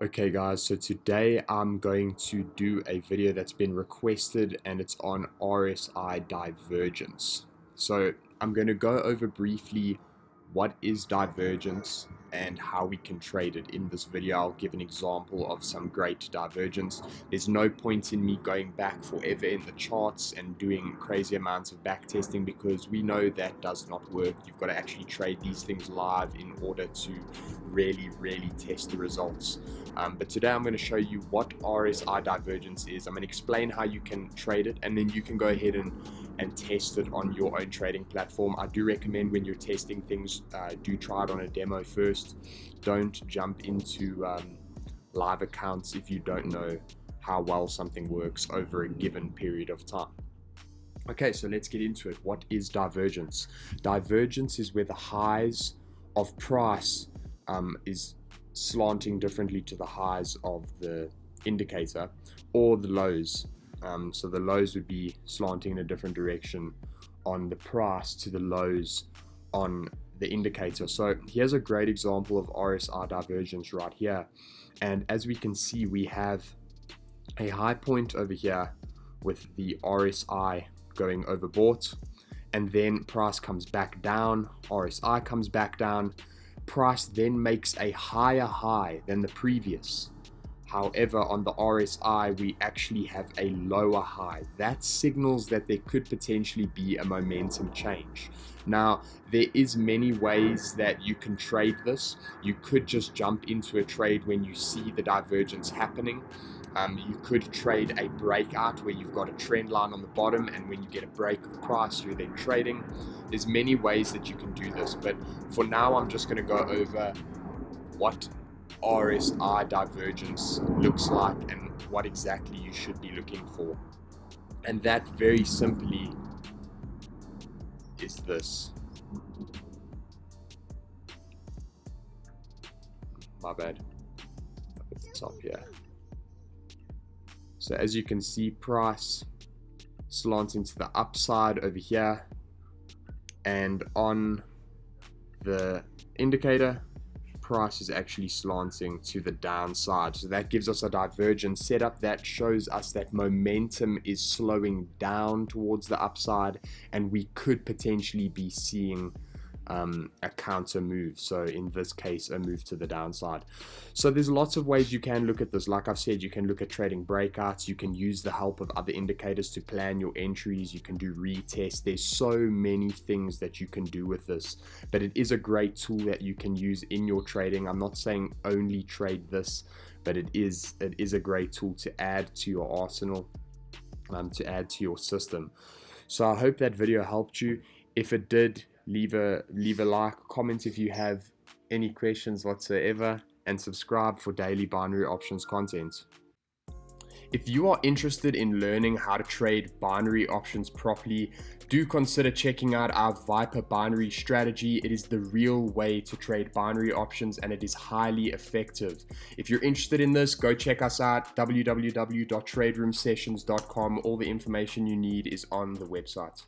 Okay guys, so today I'm going to do a video that's been requested and it's on RSI divergence. So I'm going to go over briefly what is divergence and how we can trade it. In this video I'll give an example of some great divergence. There's no point in me going back forever in the charts and doing crazy amounts of back testing because we know that does not work. You've got to actually trade these things live in order to really test the results. But today I'm going to show you what RSI divergence is. I'm going to explain how you can trade it, and then you can go ahead and test it on your own trading platform. I do recommend when you're testing things, do try it on a demo first. Don't jump into live accounts if you don't know how well something works over a given period of time. Okay, so let's get into it. What is divergence? Divergence is where the highs of price is slanting differently to the highs of the indicator, or the lows. So the lows would be slanting in a different direction on the price to the lows on the indicator. So here's a great example of RSI divergence right here. And as we can see, we have a high point over here with the RSI going overbought, and then price comes back down, RSI comes back down, price then makes a higher high than the previous. However, on the RSI, we actually have a lower high. That signals that there could potentially be a momentum change. Now, there is many ways that you can trade this. You could just jump into a trade when you see the divergence happening. You could trade a breakout where you've got a trend line on the bottom, and when you get a break of price, you're then trading. There's many ways that you can do this, but for now I'm just going to go over what RSI divergence looks like and what exactly you should be looking for. And that very simply is this. My bad. Up at the top here. So as you can see, price slanting to the upside over here, and on the indicator, price is actually slanting to the downside. So that gives us a divergence setup that shows us that momentum is slowing down towards the upside, and we could potentially be seeing a counter move. So in this case, a move to the downside. So there's lots of ways you can look at this. Like I've said, you can look at trading breakouts, you can use the help of other indicators to plan your entries, you can do retests. There's so many things that you can do with this, but it is a great tool that you can use in your trading. I'm not saying only trade this, but it is a great tool to add to your arsenal, to add to your system. So I hope that video helped you. If it did, leave a like, comment if you have any questions whatsoever, and subscribe for daily binary options content. If you are interested in learning how to trade binary options properly, do consider checking out our Viper binary strategy. It is the real way to trade binary options, and it is highly effective. If you're interested in this, go check us out, www.traderoomsessions.com. All the information you need is on the website.